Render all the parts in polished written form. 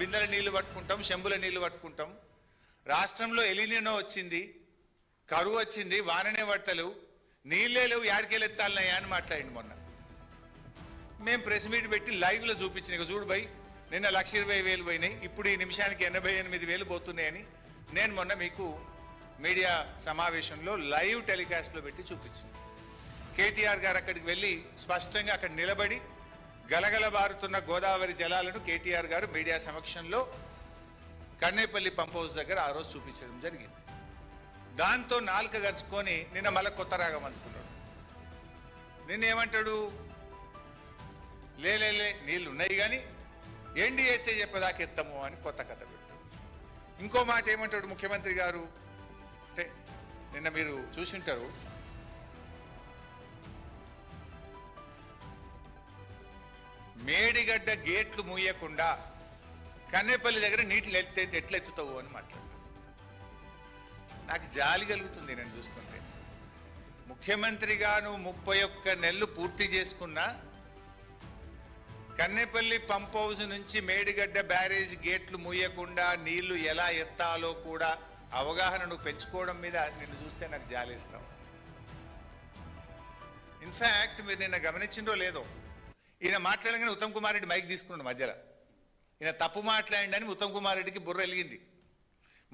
బిందెల నీళ్లు పట్టుకుంటాం, చెంబుల నీళ్లు పట్టుకుంటాం. రాష్ట్రంలో ఎలినినో వచ్చింది, కరువు వచ్చింది, వాననే పడతలేవు, నీళ్ళే లేవు, యాడికెళ్ళి ఎత్తాలన్నాయా అని మాట్లాడింది మొన్న. మేము ప్రెస్ మీట్ పెట్టి లైవ్లో చూపించిన, ఇక చూడు భయ్, నిన్న 1,20,000 పోయినాయి, ఇప్పుడు ఈ నిమిషానికి 88,000 పోతున్నాయని నేను మొన్న మీకు మీడియా సమావేశంలో లైవ్ టెలికాస్ట్లో పెట్టి చూపించింది. కేటీఆర్ గారు అక్కడికి వెళ్ళి స్పష్టంగా అక్కడ నిలబడి గలగల బారుతున్న గోదావరి జలాలను కేటీఆర్ గారు మీడియా సమక్షంలో కన్నేపల్లి పంప్ హౌస్ దగ్గర ఆ రోజు చూపించడం జరిగింది. దాంతో నాలుక గరుచుకొని నిన్న మళ్ళీ కొత్త రాగం అందుకున్నాడు. నిన్నేమంటాడు, లేలే నీళ్ళు ఉన్నాయి కానీ ఎన్డీఎస్ఏ చెప్పేదాకా ఎత్తము అని కొత్త కథ పెడతాడు. ఇంకో మాట ఏమంటాడు ముఖ్యమంత్రి గారు అంటే, నిన్న మీరు చూసింటారు, మేడిగడ్డ గేట్లు మూయకుండా కన్నేపల్లి దగ్గర నీటిని ఎట్లా ఎత్తుతావు అని మాట్లాడతారు. నాకు జాలి కలుగుతుంది నేను చూస్తుంటే. ముఖ్యమంత్రిగా నువ్వు 31 నెలలు పూర్తి చేసుకున్నా కన్నేపల్లి పంప్ హౌస్ నుంచి మేడిగడ్డ బ్యారేజ్ గేట్లు మూయకుండా నీళ్లు ఎలా ఎత్తాలో కూడా అవగాహన నువ్వు పెంచుకోవడం మీద నిన్ను చూస్తే నాకు జాలేస్తావు. ఇన్ఫ్యాక్ట్ మీరు నిన్న గమనించిందో లేదో, ఈయన మాట్లాడగానే ఉత్తమ్ కుమార్ రెడ్డి మైక్ తీసుకున్నాడు మధ్యలో. ఈయన తప్పు మాట్లాడిండని ఉత్తమ్ కుమార్ రెడ్డికి బుర్ర వెలిగింది.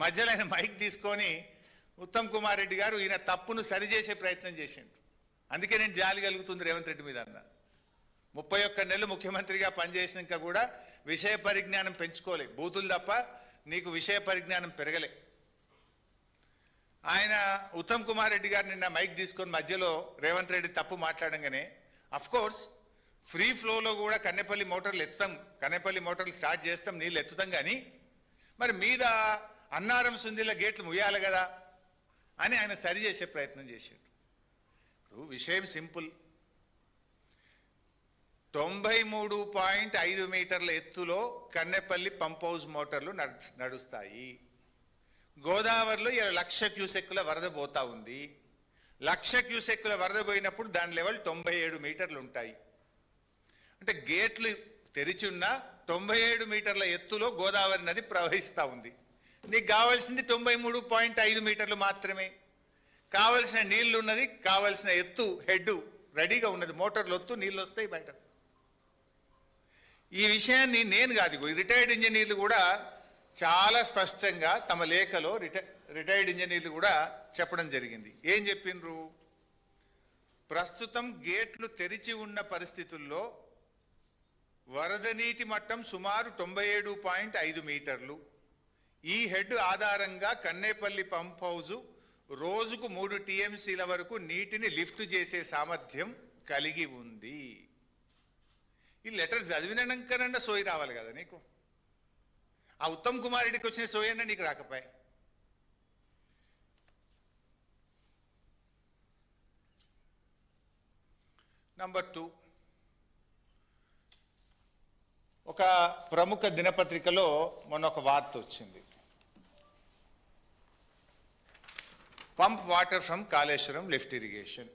మధ్యలో ఆయన మైక్ తీసుకొని ఉత్తమ్ కుమార్ రెడ్డి గారు ఈయన తప్పును సరిచేసే ప్రయత్నం చేసిండు. అందుకే నేను జాలి కలుగుతుంది రేవంత్ రెడ్డి మీద అన్న. 31 నెలలు ముఖ్యమంత్రిగా పనిచేసినాక కూడా విషయ పరిజ్ఞానం పెంచుకోలే, బూతులు తప్ప నీకు విషయ పరిజ్ఞానం పెరగలే. ఆయన ఉత్తమ్ కుమార్ రెడ్డి గారు నిన్న మైక్ తీసుకొని మధ్యలో రేవంత్ రెడ్డి తప్పు మాట్లాడంగానే, అఫ్కోర్స్ ఫ్రీ ఫ్లోలో కూడా కన్నేపల్లి మోటార్లు ఎత్తాం, కన్నేపల్లి మోటార్లు స్టార్ట్ చేస్తాం, నీళ్ళు ఎత్తుతాం, కానీ మరి మీద అన్నారం సుందిల గేట్లు ముయ్యాలి కదా అని ఆయన సరి చేసే ప్రయత్నం చేశాడు. ఇప్పుడు విషయం సింపుల్, 93.5 మీటర్ల ఎత్తులో కన్నేపల్లి పంప్ హౌస్ మోటార్లు నడుస్తాయి. గోదావరిలో 1,00,000 క్యూసెక్కుల వరద పోతా ఉంది. 1,00,000 క్యూసెక్కుల వరద పోయినప్పుడు దాని లెవెల్ 97 మీటర్లు ఉంటాయి. అంటే గేట్లు తెరిచి ఉన్న 97 మీటర్ల ఎత్తులో గోదావరి నది ప్రవహిస్తూ ఉంది. నీకు కావాల్సింది 93.5 మీటర్లు మాత్రమే. కావలసిన నీళ్లు ఉన్నది, కావలసిన ఎత్తు హెడ్ రెడీగా ఉన్నది, మోటార్లు ఒత్తు నీళ్ళు వస్తాయి బయట. ఈ విషయాన్ని నేను కాదు, రిటైర్డ్ ఇంజనీర్లు కూడా చాలా స్పష్టంగా తమ లేఖలో రిటైర్డ్ ఇంజనీర్లు కూడా చెప్పడం జరిగింది. ఏం చెప్పిండ్రు, ప్రస్తుతం గేట్లు తెరిచి ఉన్న పరిస్థితుల్లో వరద నీటి మట్టం సుమారు 97.5 మీటర్లు. ఈ హెడ్ ఆధారంగా కన్నేపల్లి పంప్ హౌజు రోజుకు 3 టీఎంసీల వరకు నీటిని లిఫ్ట్ చేసే సామర్థ్యం కలిగి ఉంది. ఈ లెటర్ చదివినాకనన్నా సోయి రావాలి కదా నీకు. ఆ ఉత్తమ్ కుమార్ రెడ్డికి వచ్చిన సోయి అన్నా నీకు రాకపోయా. నంబర్ 2, ఒక ప్రముఖ దినపత్రికలో మొన్న ఒక వార్త వచ్చింది, pump water from Kaleshwaram lift irrigation.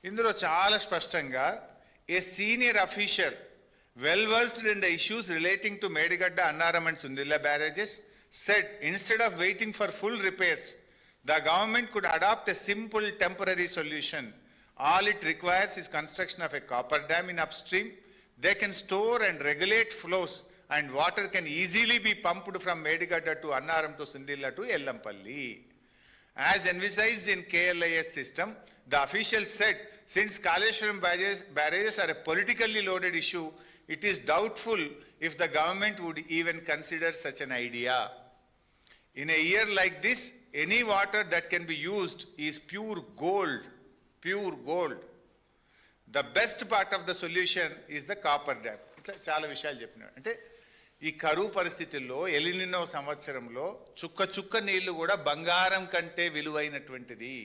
ఇందులో చాలా స్పష్టంగా a senior official well versed in the issues relating to Medigadda, Annaram and Sundilla barrages said instead of waiting for full repairs, the government could adopt a simple temporary solution. All it requires is construction of a copper dam in upstream. They can store and regulate flows and water can easily be pumped from Medigadda to Annaram to Sundilla to Ellampalli. As envisaged in KLIS system, the official said, since Kaleshwaram barrages are a politically loaded issue, it is doubtful if the government would even consider such an idea. In a year like this, any water that can be used is pure gold, pure gold. The best part of the solution is the copper dam. ఇట్లా చాలా విషయాలు చెప్పినాడు. అంటే ఈ కరువు పరిస్థితుల్లో El Niño సంవత్సరంలో చుక్క చుక్క నీళ్లు కూడా బంగారం కంటే విలువైనటువంటిది,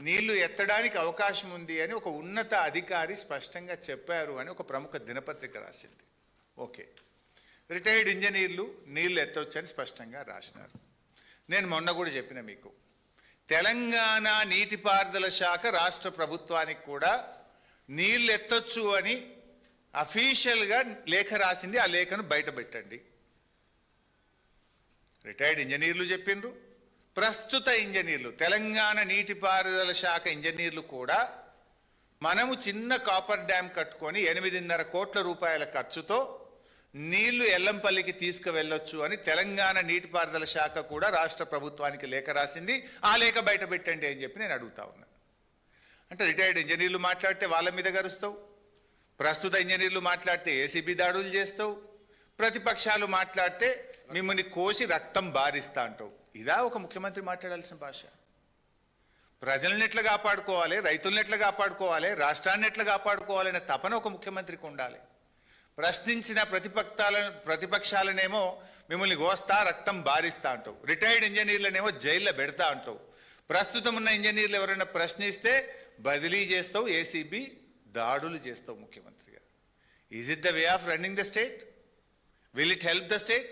నీళ్లు ఎత్తడానికి అవకాశం ఉంది అని ఒక ఉన్నత అధికారి స్పష్టంగా చెప్పారు అని ఒక ప్రముఖ దినపత్రిక రాసింది. ఓకే, రిటైర్డ్ ఇంజనీర్లు నీళ్లు ఎత్తవచ్చని స్పష్టంగా రాసినారు. నేను మొన్న కూడా చెప్పిన మీకు, తెలంగాణ నీటిపారుదల శాఖ రాష్ట్ర ప్రభుత్వానికి కూడా నీళ్ళు ఎత్తొచ్చు అని అఫీషియల్గా లేఖ రాసింది. ఆ లేఖను బయట పెట్టండి. రిటైర్డ్ ఇంజనీర్లు చెప్పిండ్రు, ప్రస్తుత ఇంజనీర్లు తెలంగాణ నీటిపారుదల శాఖ ఇంజనీర్లు కూడా మనము చిన్న కాపర్ డ్యామ్ కట్టుకొని 8.5 కోట్ల రూపాయల ఖర్చుతో నీళ్లు ఎల్లంపల్లికి తీసుకువెళ్ళొచ్చు అని తెలంగాణ నీటిపారుదల శాఖ కూడా రాష్ట్ర ప్రభుత్వానికి లేఖ రాసింది. ఆ లేఖ బయట పెట్టండి అని చెప్పి నేను అడుగుతా ఉన్నా. అంటే రిటైర్డ్ ఇంజనీర్లు మాట్లాడితే వాళ్ళ మీద గరుస్తావు, ప్రస్తుత ఇంజనీర్లు మాట్లాడితే ఏసీబీ దాడులు చేస్తావు, ప్రతిపక్షాలు మాట్లాడితే మిమ్మల్ని కోసి రక్తం బారిస్తా అంటావు. ఇదా ఒక ముఖ్యమంత్రి మాట్లాడాల్సిన భాష? ప్రజలను ఎట్లా కాపాడుకోవాలి, రైతులను ఎట్లా కాపాడుకోవాలి, రాష్ట్రాన్ని ఎట్లా కాపాడుకోవాలనే తపన ఒక ముఖ్యమంత్రికి ఉండాలి. ప్రశ్నించిన ప్రతిపక్షాలనేమో మిమ్మల్ని కోస్తా రక్తం బారిస్తా అంటావు, రిటైర్డ్ ఇంజనీర్లనేమో జైల్లో పెడతా అంటావు, ప్రస్తుతం ఉన్న ఇంజనీర్లు ఎవరైనా ప్రశ్నిస్తే బదిలీ చేస్తావు, ఏసీబీ దాడులు చేస్తావు ముఖ్యమంత్రిగా. Is it the way of running the state? Will it help the state?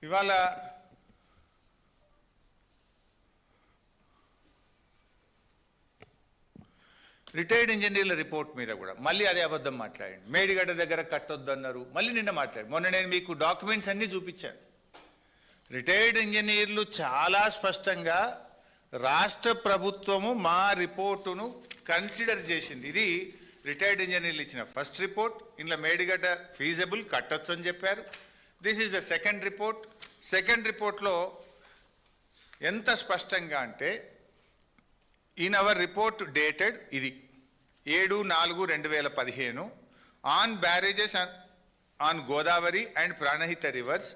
ఇవాళ రిటైర్డ్ ఇంజనీర్ల రిపోర్ట్ మీద కూడా మళ్ళీ అదే అబద్ధం మాట్లాడండి. మేడిగడ్డ దగ్గర కట్టొద్దన్నారు, మళ్ళీ నిన్న మాట్లాడి. మొన్న నేను మీకు డాక్యుమెంట్స్ అన్నీ చూపించాను. రిటైర్డ్ ఇంజనీర్లు చాలా స్పష్టంగా రాష్ట్ర ప్రభుత్వము మా రిపోర్టును కన్సిడర్ చేసింది. ఇది రిటైర్డ్ ఇంజనీర్లు ఇచ్చిన ఫస్ట్ రిపోర్ట్. ఇందులో మేడిగడ్డ ఫీజబుల్, కట్టొచ్చు అని చెప్పారు. This is the second report. Second రిపోర్ట్లో ఎంత స్పష్టంగా అంటే, ఇన్ అవర్ రిపోర్ట్ డేటెడ్ ఇది 7/4/2015 on barrages on Godavari and Pranahita reverse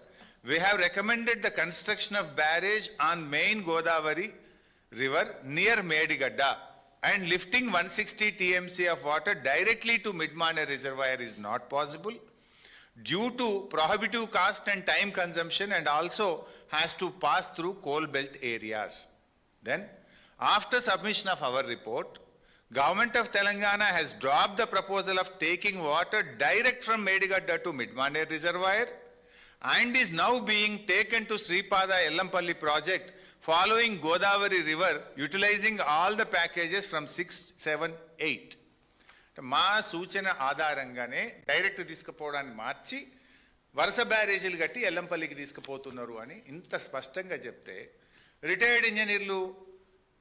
we have recommended the construction of barrage on main Godavari river near Medigadda and lifting 160 TMC of water directly to Midmane reservoir is not possible due to prohibitive cost and time consumption, and also has to pass through coal belt areas. Then, after submission of our report, Government of Telangana has dropped the proposal of taking water direct from Medigadda to Midmane reservoir and is now being taken to Sripada Ellampalli project following Godavari river, utilizing all the packages from 6, 7, 8. మా సూచన ఆధారంగానే direct తీసుకుపోవడాన్ని మార్చి వరుస బ్యారేజీలు కట్టి ఎల్లంపల్లికి తీసుకుపోతున్నారు అని ఇంత స్పష్టంగా చెప్తే, retired ఇంజనీర్లు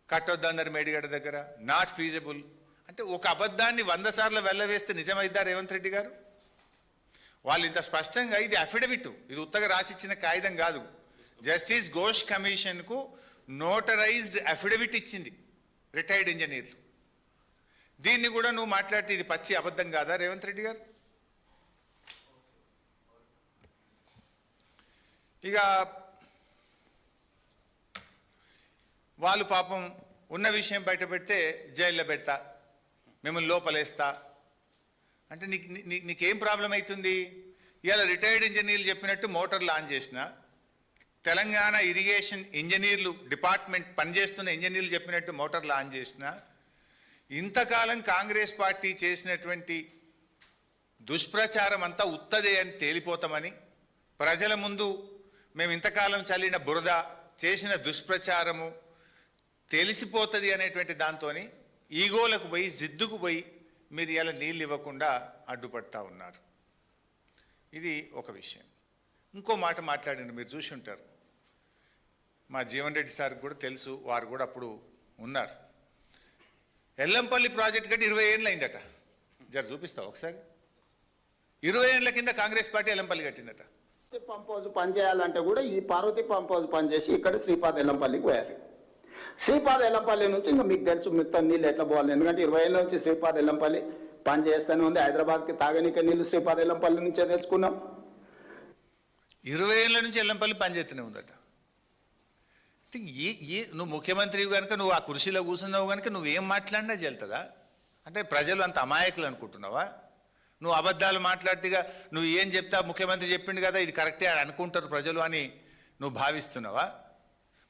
కట్టొద్దన్నారు మేడిగడ్డ దగ్గర, నాట్ ఫీజబుల్ అంటే ఒక అబద్ధాన్ని 100 సార్లు వెళ్ళవేస్తే నిజమైద్దా రేవంత్ రెడ్డి గారు? వాళ్ళు ఇంత స్పష్టంగా, ఇది అఫిడవిట్, ఇది ఉత్తగా రాసిచ్చిన కాగితం కాదు, జస్టిస్ ఘోష్ కమిషన్కు నోటరైజ్డ్ అఫిడవిట్ ఇచ్చింది రిటైర్డ్ ఇంజనీర్లు. దీన్ని కూడా నువ్వు మాట్లాడితే ఇది పచ్చి అబద్ధం కాదా రేవంత్ రెడ్డి గారు? ఇక వాళ్ళు పాపం ఉన్న విషయం బయట పెడితే జైల్లో పెడతా, మిమ్మల్ని లోపలేస్తా అంటే నీకేం ప్రాబ్లం అవుతుంది? ఇవాళ రిటైర్డ్ ఇంజనీర్లు చెప్పినట్టు మోటార్లు ఆన్ చేసిన, తెలంగాణ ఇరిగేషన్ ఇంజనీర్లు డిపార్ట్మెంట్ పనిచేస్తున్న ఇంజనీర్లు చెప్పినట్టు మోటార్లు ఆన్ చేసిన, ఇంతకాలం కాంగ్రెస్ పార్టీ చేసినటువంటి దుష్ప్రచారం అంతా ఉత్తదే అని తేలిపోతామని, ప్రజల ముందు మేము ఇంతకాలం చల్లిన బురద, చేసిన దుష్ప్రచారము తెలిసిపోతుంది అనేటువంటి దాంతో ఈగోలకు పోయి, జిద్దుకు పోయి మీరు ఇలా నీళ్ళు ఇవ్వకుండా అడ్డుపడతా ఉన్నారు. ఇది ఒక విషయం. ఇంకో మాట మాట్లాడిన మీరు చూసి ఉంటారు, మా జీవన్ రెడ్డి సార్కి కూడా తెలుసు, వారు కూడా అప్పుడు ఉన్నారు. ఎల్లంపల్లి ప్రాజెక్ట్ కట్టి 20 ఏళ్ళు అయిందట. జర చూపిస్తావు ఒకసారి? 20 ఏళ్ళ కింద కాంగ్రెస్ పార్టీ ఎల్లంపల్లి కట్టిందట. పంప్ హౌస్ పనిచేయాలంటే కూడా ఈ పార్వతి పంప్ హౌస్ పనిచేసి ఇక్కడ శ్రీపాద ఎల్లంపల్లికి పోయాలి. శ్రీపాద ఎల్లంపల్లి నుంచి ఇంకా మీకు తెలుసు మొత్తం నీళ్ళు ఎట్లా పోవాలి. ఎందుకంటే 20 ఏళ్ళ నుంచి శ్రీపాద ఎల్లంపల్లి పనిచేస్తూనే ఉంది. హైదరాబాద్కి తాగనీక నీళ్ళు శ్రీపాద ఎల్లంపల్లి నుంచే తెచ్చుకున్నాం. 20 ఏళ్ళ నుంచి ఎల్లంపల్లి పనిచేస్తూనే ఉందట. నువ్వు ముఖ్యమంత్రి కనుక, నువ్వు ఆ కుర్చీలో కూర్చున్నావు కనుక నువ్వేం మాట్లాడినా చెల్తుందా? అంటే ప్రజలు అంత అమాయకులు అనుకుంటున్నావా? నువ్వు అబద్ధాలు మాట్లాడితేగా నువ్వు ఏం చెప్తా, ముఖ్యమంత్రి చెప్పిండు కదా ఇది కరెక్టే అని అనుకుంటారు ప్రజలు అని నువ్వు భావిస్తున్నావా?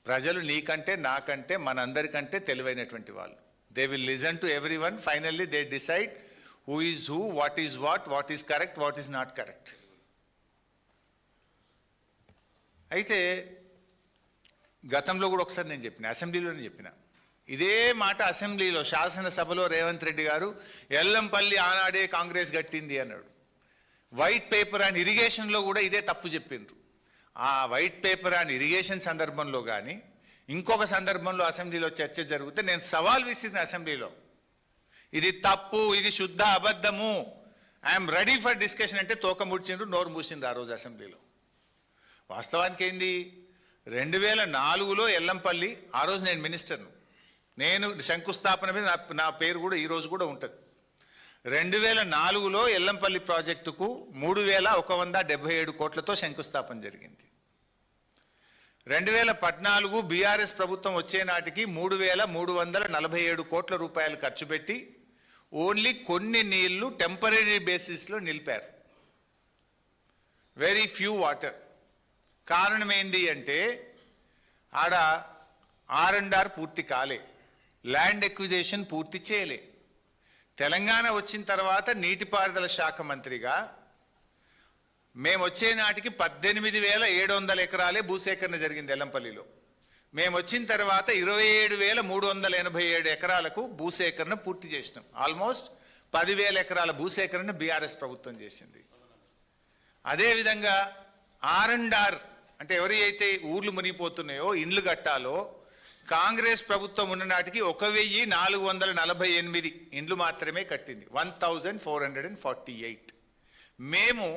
ప్రజలు నీకంటే, నాకంటే, మనందరికంటే తెలివైనటువంటి వాళ్ళు. They will listen to every one. Finally they decide who is who, what is what is correct, what is not correct. అయితే గతంలో కూడా ఒకసారి నేను చెప్పిన, అసెంబ్లీలోనే చెప్పిన, ఇదే మాట అసెంబ్లీలో శాసనసభలో రేవంత్ రెడ్డి గారు ఎల్లంపల్లి ఆనాడే కాంగ్రెస్ గట్టింది అన్నాడు. వైట్ పేపర్ అండ్ ఇరిగేషన్లో కూడా ఇదే తప్పు చెప్పిండ్రు. ఆ వైట్ పేపర్ అండ్ ఇరిగేషన్ సందర్భంలో కానీ ఇంకొక సందర్భంలో అసెంబ్లీలో చర్చ జరిగితే నేను సవాల్ విసిరిన అసెంబ్లీలో, ఇది తప్పు, ఇది శుద్ధ అబద్ధము, ఐఎమ్ రెడీ ఫర్ డిస్కషన్ అంటే తోక ముడిచిండ్రు, నోరు మూసిండ్రు ఆ రోజు అసెంబ్లీలో. వాస్తవానికి ఏంది, 2004లో ఎల్లంపల్లి, ఆ రోజు నేను మినిస్టర్ను, నేను శంకుస్థాపన మీద నా పేరు కూడా ఈరోజు కూడా ఉంటుంది. 2004లో ఎల్లంపల్లి ప్రాజెక్టుకు 3177 కోట్లతో శంకుస్థాపన జరిగింది. 2014 బీఆర్ఎస్ ప్రభుత్వం వచ్చే నాటికి 3347 కోట్ల రూపాయలు ఖర్చు పెట్టి ఓన్లీ కొన్ని నీళ్లు టెంపరీ బేసిస్లో నిలిపారు. Very few water. కారణం ఏంది అంటే ఆడ R&R పూర్తి కాలే, ల్యాండ్ ఎక్విజేషన్ పూర్తి చేయలే. తెలంగాణ వచ్చిన తర్వాత నీటిపారుదల శాఖ మంత్రిగా మేము వచ్చే నాటికి 18,700 ఎకరాలే భూసేకరణ జరిగింది ఎల్లంపల్లిలో. మేము వచ్చిన తర్వాత 27,387 ఎకరాలకు భూసేకరణ పూర్తి చేసినాం. ఆల్మోస్ట్ 10,000 ఎకరాల భూసేకరణ బీఆర్ఎస్ ప్రభుత్వం చేసింది. అదేవిధంగా R&R అంటే ఎవరి అయితే ఊర్లు మునిగిపోతున్నాయో, ఇండ్లు కట్టాలో, కాంగ్రెస్ ప్రభుత్వం ఉన్న నాటికి 1,448 ఇండ్లు మాత్రమే కట్టింది, 1,448. మేము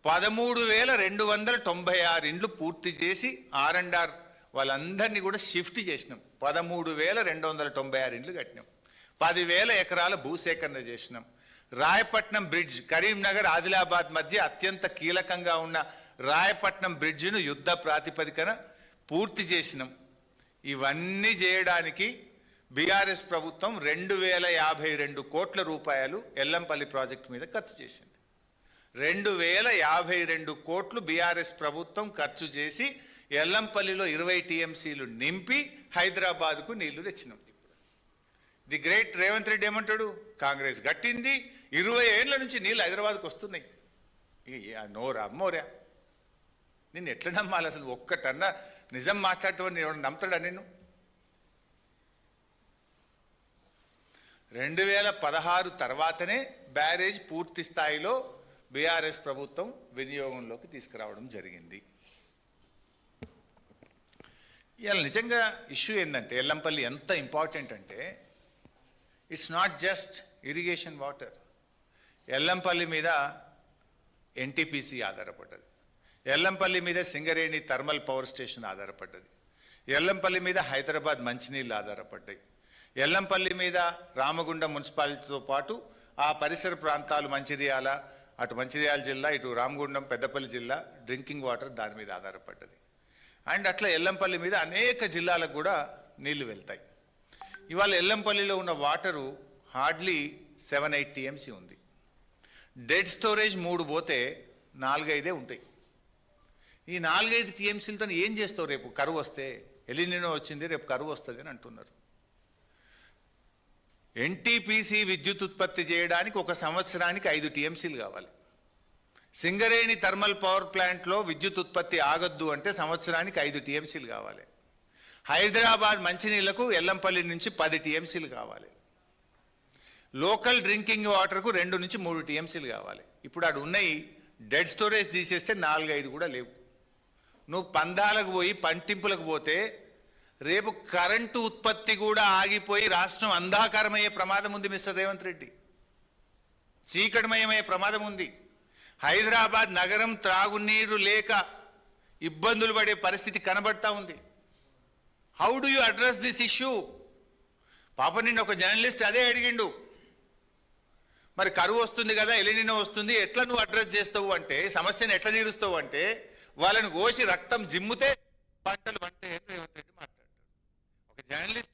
13,296 ఇండ్లు పూర్తి చేసి R&R వాళ్ళందరినీ కూడా షిఫ్ట్ చేసినాం. 13,296 ఇండ్లు కట్టినాం. 10,000 ఎకరాల భూసేకరణ చేసినాం. రాయపట్నం బ్రిడ్జ్, కరీంనగర్ ఆదిలాబాద్ మధ్య అత్యంత కీలకంగా ఉన్న రాయపట్నం బ్రిడ్జిను యుద్ధ ప్రాతిపదికన పూర్తి చేసినాం. ఇవన్నీ చేయడానికి బీఆర్ఎస్ ప్రభుత్వం 2,052 కోట్ల రూపాయలు ఎల్లంపల్లి ప్రాజెక్టు మీద ఖర్చు చేసింది. 2,052 కోట్లు బీఆర్ఎస్ ప్రభుత్వం ఖర్చు చేసి ఎల్లంపల్లిలో 20 టీఎంసీలు నింపి హైదరాబాద్కు నీళ్లు తెచ్చినాం. ది గ్రేట్ రేవంత్ రెడ్డి ఏమంటాడు, కాంగ్రెస్ గట్టింది, 20 ఏళ్ల నుంచి నీళ్ళు హైదరాబాద్కు వస్తున్నాయి. నోరా మోరా, నిన్ను ఎట్లా నమ్మాలి అసలు? ఒక్కటన్నా నిజం మాట్లాడుతావని నేను నమ్ముతాడా నిన్ను? 2016 తర్వాతనే బ్యారేజ్ పూర్తి స్థాయిలో బీఆర్ఎస్ ప్రభుత్వం వినియోగంలోకి తీసుకురావడం జరిగింది. ఇవాళ నిజంగా ఇష్యూ ఏంటంటే ఎల్లంపల్లి ఎంత ఇంపార్టెంట్ అంటే, it's not just irrigation water. Yellampalli మీద ఎన్టీపీసీ ఆధారపడ్డది, ఎల్లంపల్లి మీద సింగరేణి థర్మల్ పవర్ స్టేషన్ ఆధారపడ్డది, ఎల్లంపల్లి మీద హైదరాబాద్ మంచినీళ్ళు ఆధారపడ్డాయి, ఎల్లంపల్లి మీద రామగుండం మున్సిపాలిటీతో పాటు ఆ పరిసర ప్రాంతాలు మంచిర్యాల, అటు మంచిర్యాల జిల్లా, ఇటు రామగుండం పెద్దపల్లి జిల్లా డ్రింకింగ్ వాటర్ దాని మీద ఆధారపడ్డది. అండ్ అట్లా ఎల్లంపల్లి మీద అనేక జిల్లాలకు కూడా నీళ్లు వెళ్తాయి. ఇవాళ ఎల్లంపల్లిలో ఉన్న వాటరు హార్డ్లీ 7-8 టీఎంసీ ఉంది. డెడ్ స్టోరేజ్ 3 పోతే 4-5 ఉంటాయి. ఈ 4-5 టీఎంసీలతో ఏం చేస్తావు? రేపు కరువు వస్తే, ఎలినినో వచ్చింది, రేపు కరువు వస్తుంది అని అంటున్నారు. ఎన్టీపీసీ విద్యుత్ ఉత్పత్తి చేయడానికి ఒక సంవత్సరానికి 5 టీఎంసీలు కావాలి. సింగరేణి థర్మల్ పవర్ ప్లాంట్లో విద్యుత్ ఉత్పత్తి ఆగొద్దు అంటే సంవత్సరానికి 5 టీఎంసీలు కావాలి. హైదరాబాద్ మంచినీళ్లకు ఎల్లంపల్లి నుంచి 10 టీఎంసీలు కావాలి. లోకల్ డ్రింకింగ్ వాటర్కు 2 నుంచి 3 టీఎంసీలు కావాలి. ఇప్పుడు అటు ఉన్నాయి డెడ్ స్టోరేజ్ తీసేస్తే 4-5 కూడా లేవు. నువ్వు పందాలకు పోయి పంటింపులకు పోతే రేపు కరెంటు ఉత్పత్తి కూడా ఆగిపోయి రాష్ట్రం అంధాకారమయ్యే ప్రమాదం ఉంది మిస్టర్ రేవంత్ రెడ్డి. చీకటిమయమయ్యే ప్రమాదం ఉంది. హైదరాబాద్ నగరం త్రాగునీరు లేక ఇబ్బందులు పడే పరిస్థితి కనబడతా ఉంది. How do you address this issue? పాప నిన్న ఒక జర్నలిస్ట్ అదే అడిగిండు, మరి కరువు వస్తుంది కదా, ఎలినినో వస్తుంది, ఎట్లా నువ్వు అడ్రస్ చేస్తావు అంటే, సమస్యను ఎట్లా తీరుస్తావు అంటే, వాళ్ళని కోసి రక్తం జిమ్ముతే పంటలు పంటే రేవంత్ రెడ్డి మాట్లాడతాడు. ఒక జర్నలిస్ట్